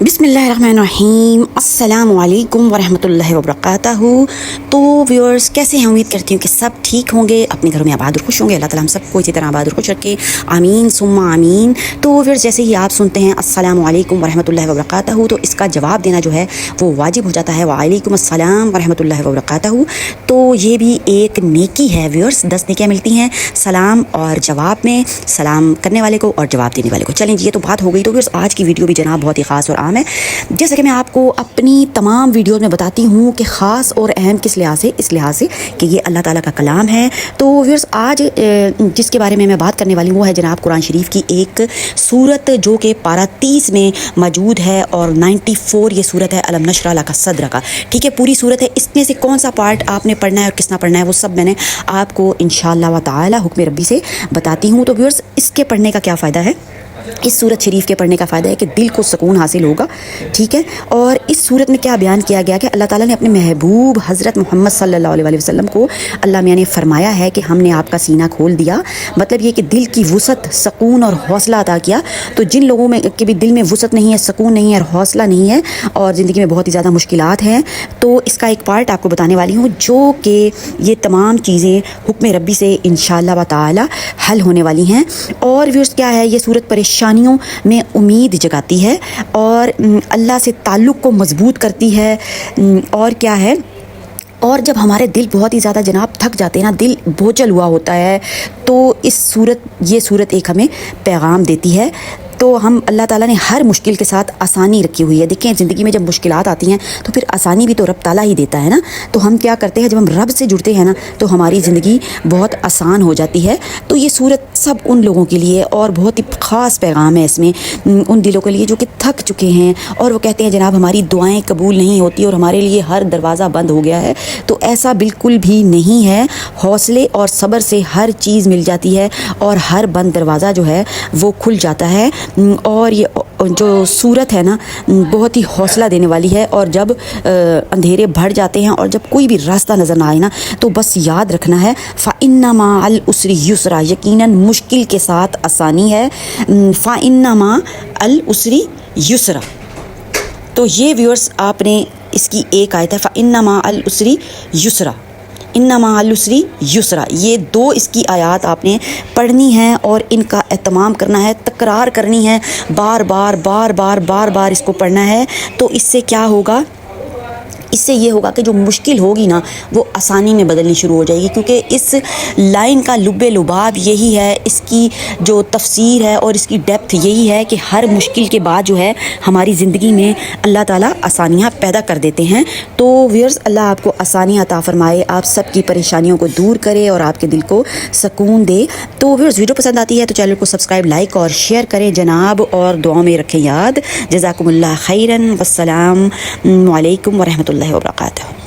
बिस्मिल्लाहिर्रहमानिर्रहीम। अस्सलाम वालेकुम वरहमतुल्लाहि वबरकातुहू। तो व्यूअर्स कैसे हैं? उम्मीद करती हूँ कि सब ठीक होंगे, अपने घरों में आबाद और खुश होंगे। अल्लाह ताला हम सबको इसी तरह आबाद और खुश रखे, आमीन सुम्मा आमीन। तो व्यूअर्स जैसे ही आप सुनते हैं अस्सलाम वालेकुम वरहमतुल्लाहि वबरकातुहू, तो इसका जवाब देना जो है वो वाजिब हो जाता है, वालेकुम अस्सलाम वरहमतुल्लाहि वबरकातुहू। तो ये भी एक नेकी है व्यूअर्स, 10 नेकियां मिलती हैं सलाम और जवाब में, सलाम करने वाले को और जवाब देने वाले को। चलें जी, ये तो बात हो गई। तो व्यूअर्स आज की वीडियो भी जनाब बहुत ही ख़ास और आम है। जैसे कि मैं आपको अपनी तमाम वीडियोज़ में बताती हूँ कि ख़ास और अहम किस लिहाज से, इस लिहाज से कि ये अल्लाह ताला का कलाम है। तो व्यूअर्स आज जिसके बारे में मैं बात करने वाली हूँ वो है जनाब कुरान शरीफ की एक सूरत जो कि पारा 30 में मौजूद है और 94 ये सूरत है अलम नशरा लका सद्र का। ठीक है, पूरी सूरत है। इसमें से कौन सा पार्ट आपने पढ़ना है और किसना पढ़ना है वो सब मैंने आपको इंशाअल्लाह व ताला हुक्म रब्बी से बताती हूँ। तो व्यूअर्स इसके पढ़ने का क्या फ़ायदा है? इस सूरत शरीफ के पढ़ने का फ़ायदा है कि दिल को सुकून हासिल होगा। ठीक है, और इस सूरत में क्या बयान किया गया कि अल्लाह ताला ने अपने महबूब हज़रत मोहम्मद सल्लल्लाहु अलैहि वसल्लम को, अल्लाह मियाँ ने फरमाया है कि हमने आपका सीना खोल दिया। मतलब ये कि दिल की वुसअत, सुकून और हौसला अता किया। तो जिन लोगों में के भी दिल में वुसअत नहीं है, सुकून नहीं है और हौसला नहीं है और ज़िंदगी में बहुत ही ज़्यादा मुश्किलात हैं, तो इसका एक पार्ट आपको बताने वाली हूँ जो कि ये तमाम चीज़ें हुक्म रब्बी से इंशाअल्लाह व ताला हल होने वाली हैं। और व्यूअर्स क्या है, ये सूरत परेशानियों में उम्मीद जगाती है और अल्लाह से ताल्लुक़ को मजबूत करती है। और क्या है, और जब हमारे दिल बहुत ही ज़्यादा जनाब थक जाते हैं ना, दिल बोझल हुआ होता है, तो ये सूरत एक हमें पैगाम देती है। तो हम अल्लाह ताला ने हर मुश्किल के साथ आसानी रखी हुई है। देखें ज़िंदगी में जब मुश्किलात आती हैं तो फिर आसानी भी तो रब ताला ही देता है ना। तो हम क्या करते हैं, जब हम रब से जुड़ते हैं ना तो हमारी ज़िंदगी बहुत आसान हो जाती है। तो ये सूरत सब उन लोगों के लिए और बहुत ही ख़ास पैगाम है इसमें उन दिलों के लिए जो कि थक चुके हैं और वो कहते हैं जनाब हमारी दुआएं कबूल नहीं होती और हमारे लिए हर दरवाज़ा बंद हो गया है। तो ऐसा बिल्कुल भी नहीं है। हौसले और सब्र से हर चीज़ मिल जाती है और हर बंद दरवाज़ा जो है वो खुल जाता है। और ये जो सूरत है ना बहुत ही हौसला देने वाली है। और जब अंधेरे बढ़ जाते हैं और जब कोई भी रास्ता नज़र ना आए ना, तो बस याद रखना है फ़इन्ना मअल उसरि युसरा, यकीनन मुश्किल के साथ आसानी है। फ़इन्ना मअल उसरि युसरा। तो ये व्यूअर्स आपने इसकी एक आयत है फ़इन्ना मअल उसरि युसरा, इन्ना मअल उसरि युसरा। ये दो इसकी आयात आपने पढ़नी है और इनका एहतमाम करना है, तकरार करनी है, बार बार इसको पढ़ना है। तो इससे क्या होगा, इससे ये होगा कि जो मुश्किल होगी ना वो आसानी में बदलनी शुरू हो जाएगी। क्योंकि इस लाइन का लुब्बे लुबाब यही है, इसकी जो तफसीर है और इसकी डेप्थ यही है कि हर मुश्किल के बाद जो है हमारी ज़िंदगी में अल्लाह ताला आसानियाँ पैदा कर देते हैं। तो व्यूअर्स अल्लाह आपको आसानियाँ अता फरमाए, आप सब की परेशानियों को दूर करे और आपके दिल को सुकून दे। तो व्यूअर्स वीडियो पसंद आती है तो चैनल को सब्सक्राइब, लाइक और शेयर करें जनाब, और दुआ में रखें याद। जज़ाकुमुल्लाह खैरन। वस्सलाम वालेकुम वरहमतुल्लाहि वबरकातुहू।